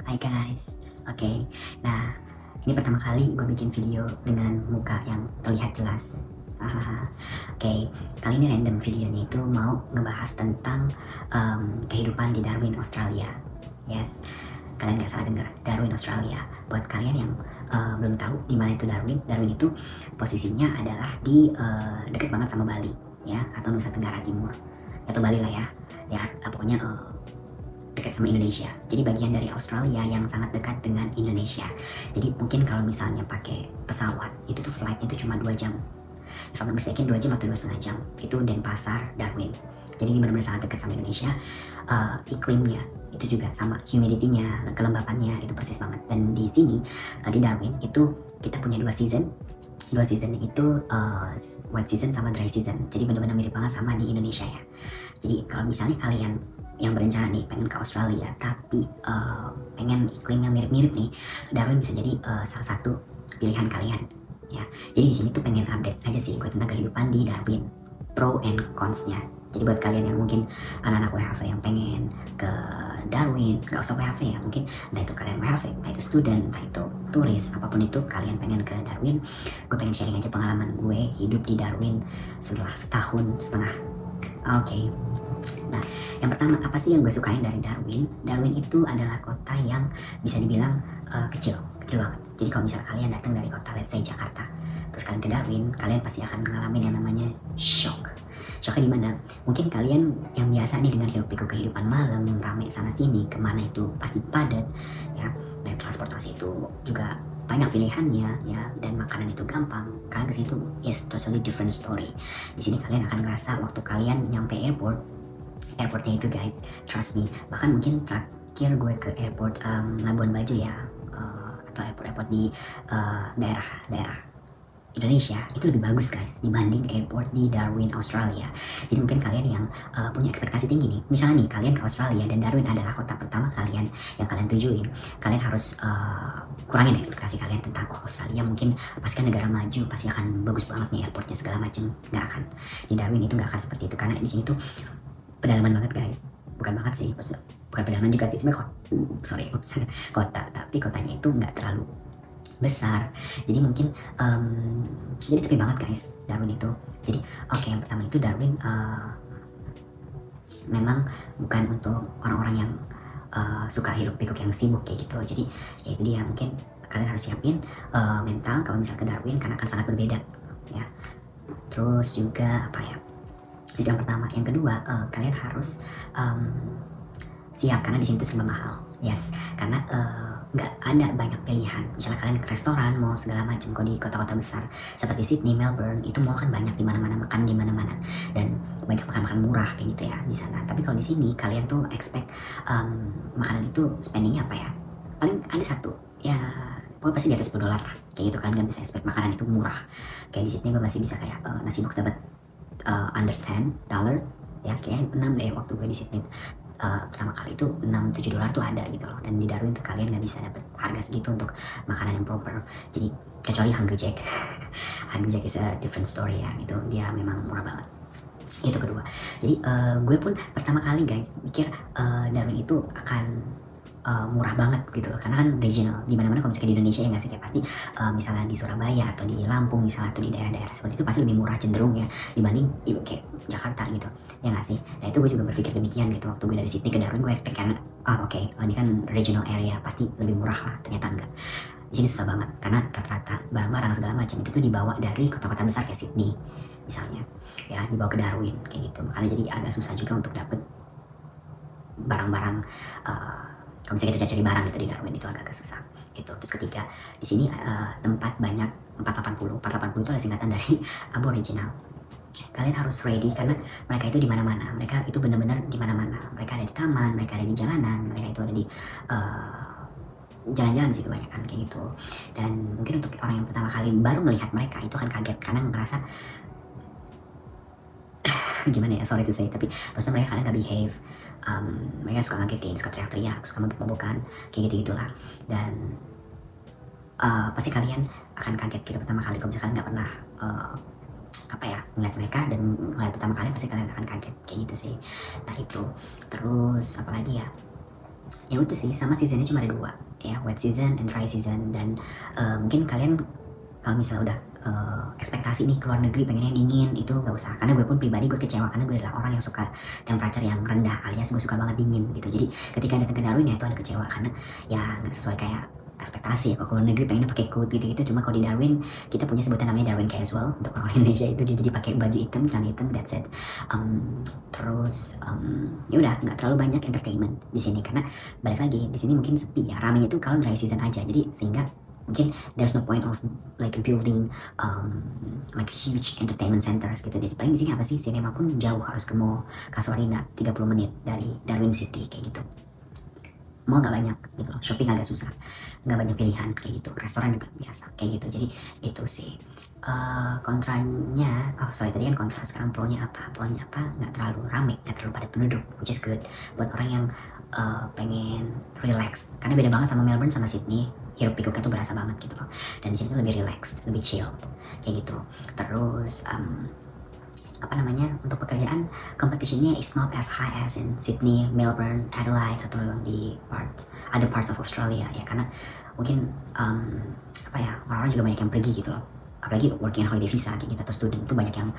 Hai guys, oke. Nah, ini pertama kali gue bikin video dengan muka yang terlihat jelas. Hahaha. Oke, kali ini random videonya itu mau ngebahas tentang kehidupan di Darwin, Australia. Yes, kalian nggak salah dengar, Darwin, Australia. Buat kalian yang belum tahu di mana itu Darwin, Darwin itu posisinya adalah di deket banget sama Bali, ya, atau Nusa Tenggara Timur, atau Bali lah ya. Ya, pokoknya dekat sama Indonesia. Jadi bagian dari Australia yang sangat dekat dengan Indonesia. Jadi mungkin kalau misalnya pakai pesawat, itu tuh flightnya itu cuma 2 jam. If I'm not mistaken 2 jam atau 2,5 jam. Itu Denpasar, Darwin. Jadi ini benar-benar sangat dekat sama Indonesia. Iklimnya itu juga sama, humidity-nya, kelembapannya itu persis banget. Dan di sini di Darwin itu kita punya 2 season. 2 season itu wet season sama dry season. Jadi benar-benar mirip banget sama di Indonesia ya. Jadi kalau misalnya kalian yang berencana nih pengen ke Australia tapi pengen iklim yang mirip-mirip nih, Darwin bisa jadi salah satu pilihan kalian ya. Jadi di sini tuh pengen update aja sih gue tentang kehidupan di Darwin, pro and cons-nya. Jadi buat kalian yang mungkin anak-anak WHV yang pengen ke Darwin, gak usah WHV ya, mungkin entah itu kalian WHV, entah itu student, entah itu turis, apapun itu kalian pengen ke Darwin, gue pengen sharing aja pengalaman gue hidup di Darwin setelah 1,5 tahun. Oke. Nah, yang pertama apa sih yang gue sukain dari Darwin? Darwin itu adalah kota yang bisa dibilang kecil banget. Jadi kalau misalnya kalian datang dari kota, let's say Jakarta, terus kalian ke Darwin, kalian pasti akan ngalamin yang namanya shock. Shocknya di mana? Mungkin kalian yang biasa nih dengan hiruk pikuk kehidupan malam, rame sana sini, kemana itu pasti padat, ya. Dan transportasi itu juga banyak pilihannya, ya. Dan makanan itu gampang. Kalian kesini tuh is totally different story. Di sini kalian akan ngerasa waktu kalian nyampe airportnya itu guys, trust me, bahkan mungkin terakhir gue ke airport Labuan Bajo ya, atau airport di daerah Indonesia itu lebih bagus guys dibanding airport di Darwin, Australia. Jadi mungkin kalian yang punya ekspektasi tinggi nih, misalnya nih kalian ke Australia dan Darwin adalah kota pertama kalian yang kalian tujuin, kalian harus kurangin ekspektasi kalian tentang Australia mungkin pasti kan negara maju, pasti akan bagus banget nih airportnya segala macem. Nggak akan, di Darwin itu nggak akan seperti itu, karena di sini tuh pedalaman banget guys. Bukan banget sih, maksudnya bukan pedalaman juga sih sebenarnya, kota, tapi kotanya itu nggak terlalu besar. Jadi mungkin jadi sepi banget guys Darwin itu. Jadi oke, yang pertama itu Darwin memang bukan untuk orang-orang yang suka hiruk pikuk yang sibuk kayak gitu. Jadi ya itu dia, mungkin kalian harus siapin mental kalau misal ke Darwin karena akan sangat berbeda ya. Terus juga apa ya, itu yang pertama. Yang kedua, kalian harus siap karena di sini tuh serba mahal. Yes, karena nggak ada banyak pilihan. Misalnya kalian ke restoran, mall segala macam. Kalau di kota-kota besar seperti Sydney, Melbourne, itu mall kan banyak di mana-mana, makan di mana-mana dan banyak makan murah kayak gitu ya di sana. Tapi kalau di sini kalian tuh expect makanan itu spendingnya apa ya? Paling ada satu ya, pokoknya pasti di atas $10 lah kayak gitu. Kalian nggak bisa expect makanan itu murah. Kayak di Sydney gue masih bisa kayak nasi box dapat under $10 ya, kayak 6 deh waktu gue di Sydney. Pertama kali itu $6-7 tuh ada gitu loh. Dan di Darwin tuh kalian nggak bisa dapet harga segitu untuk makanan yang proper. Jadi kecuali Hungry Jack. Hungry Jack is a different story ya, itu dia memang murah banget. Itu kedua. Jadi gue pun pertama kali guys mikir Darwin itu akan murah banget gitu loh, karena kan regional. Di mana-mana kalau misalnya di Indonesia ya nggak sih, kayak pasti misalnya di Surabaya atau di Lampung misalnya, atau di daerah-daerah seperti itu pasti lebih murah cenderung ya dibanding kayak Jakarta gitu ya nggak sih. Nah itu gue juga berpikir demikian gitu waktu gue dari Sydney ke Darwin. Gue expect karena ini kan regional area pasti lebih murah lah, ternyata enggak. Di sini susah banget karena rata-rata barang-barang segala macam itu tuh dibawa dari kota-kota besar kayak Sydney misalnya ya, dibawa ke Darwin kayak gitu. Makanya jadi agak susah juga untuk dapet barang-barang kalau misalnya kita cari barang gitu di Darwin, itu agak susah gitu. Terus ketiga, di sini tempat banyak 480 itu adalah singkatan dari Aboriginal. Kalian harus ready karena mereka itu di mana-mana. Mereka itu benar-benar di mana-mana. Mereka ada di taman, mereka ada di jalanan, mereka itu ada di jalan-jalan di situ banyak kan kayak gitu. Dan mungkin untuk orang yang pertama kali baru melihat mereka itu akan kaget karena ngerasa gimana ya, sorry to say, tapi maksudnya mereka kadang nggak behave. Mereka suka ngagetin, suka teriak-teriak, suka mabuk-mabukan kayak gitu-gitulah. Dan pasti kalian akan kaget gitu pertama kali kalau misalkan nggak pernah ngeliat mereka, dan ngeliat pertama kali pasti kalian akan kaget kayak gitu sih. Nah itu terus apa lagi ya, ya udah sih, sama seasonnya cuma ada dua ya, wet season and dry season. Dan mungkin kalian kalau misalnya udah ekspektasi nih keluar negeri pengennya dingin, itu gak usah, karena gue pun pribadi gue kecewa karena gue adalah orang yang suka temperature yang rendah, alias gue suka banget dingin gitu. Jadi ketika datang ke Darwin ya itu ada kecewa karena ya nggak sesuai kayak ekspektasi ya. Kalau keluar negeri pengennya pakai coat gitu-gitu, cuma kalau di Darwin kita punya sebutan namanya Darwin casual untuk orang Indonesia, itu dia jadi pakai baju hitam, celana hitam, that's it. Terus ya udah nggak terlalu banyak entertainment di sini karena balik lagi di sini mungkin sepi ya, ramenya itu kalau dry season aja, jadi sehingga mungkin there's no point of like building like huge entertainment centers gitu. Jadi paling di sini apa sih, cinema pun jauh, harus ke mall Casuarina 30 menit dari Darwin City kayak gitu. Mall nggak banyak gitu loh, shopping agak susah, nggak banyak pilihan kayak gitu, restoran juga biasa kayak gitu. Jadi itu sih kontranya. Oh sorry, tadi kan kontra, sekarang pro-nya apa? Pro-nya apa? Nggak terlalu rame, nggak terlalu padat penduduk, which is good buat orang yang pengen relax, karena beda banget sama Melbourne sama Sydney. Hiruk pikuknya tuh berasa banget gitu loh, dan di sini tuh lebih relax, lebih chill kayak gitu. Terus apa namanya, untuk pekerjaan competitionnya is not as high as in Sydney, Melbourne, Adelaide, atau di other parts of Australia ya, karena mungkin apa ya, orang-orang juga banyak yang pergi gitu loh, apalagi working holiday visa kayak gitu atau student, itu banyak yang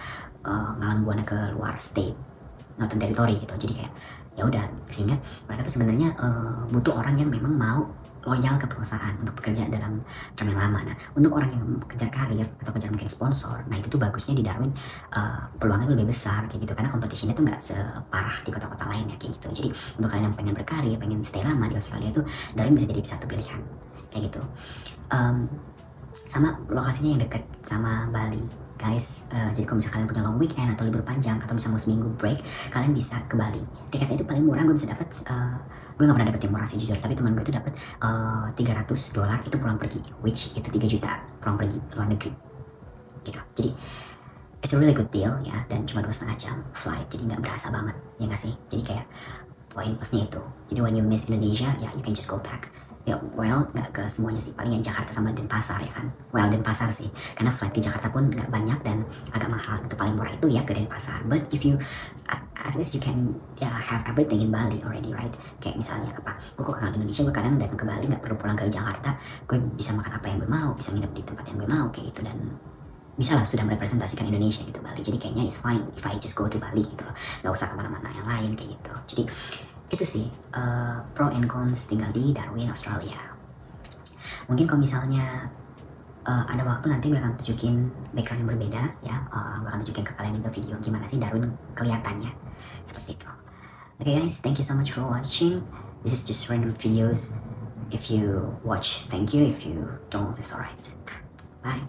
ngalang buana ke luar state, northern territory gitu. Jadi kayak ya udah, sehingga mereka tuh sebenarnya butuh orang yang memang mau loyal ke perusahaan untuk bekerja dalam term yang lama. Nah, untuk orang yang kejar karir atau kejar mungkin sponsor, nah itu tuh bagusnya di Darwin, peluangnya lebih besar kayak gitu, karena competitionnya tuh nggak separah di kota-kota lainnya kayak gitu. Jadi untuk kalian yang pengen berkarir, pengen stay lama di Australia tuh, Darwin bisa jadi satu pilihan kayak gitu. Sama lokasinya yang deket sama Bali guys. Jadi kalau misalnya kalian punya long weekend atau libur panjang atau misalnya mau seminggu break, kalian bisa ke Bali. Tiketnya itu paling murah, gue bisa dapat gue gak pernah dapet yang murah sih jujur, tapi teman gue itu dapat $300 itu pulang pergi, which itu 3 juta pulang pergi luar negeri gitu. Jadi it's a really good deal ya, dan cuma 2,5 jam flight, jadi nggak berasa banget ya nggak sih. Jadi kayak poin plusnya itu, jadi when you miss Indonesia ya you can just go back. Ya well, nggak ke semuanya sih, paling yang Jakarta sama Denpasar ya kan. Well, Denpasar sih, karena flight ke Jakarta pun nggak banyak dan agak mahal, itu paling murah itu ya ke Denpasar. But if you at least you can have everything in Bali already, right? Kayak misalnya apa, gue kok kangen Indonesia, gue kadang datang ke Bali nggak perlu pulang ke Jakarta, gue bisa makan apa yang gue mau, bisa nginep di tempat yang gue mau kayak gitu, dan bisa lah sudah merepresentasikan Indonesia gitu Bali. Jadi kayaknya it's fine if I just go to Bali gitu loh, nggak usah kemana-mana yang lain kayak gitu. Jadi itu sih pro and cons tinggal di Darwin, Australia. Mungkin kalau misalnya ada waktu nanti gue akan tunjukin background yang berbeda ya. Gue akan tunjukin ke kalian juga video gimana sih Darwin kelihatannya seperti itu. Okay guys, thank you so much for watching. This is just random videos. If you watch, thank you. If you don't, it's alright. Bye.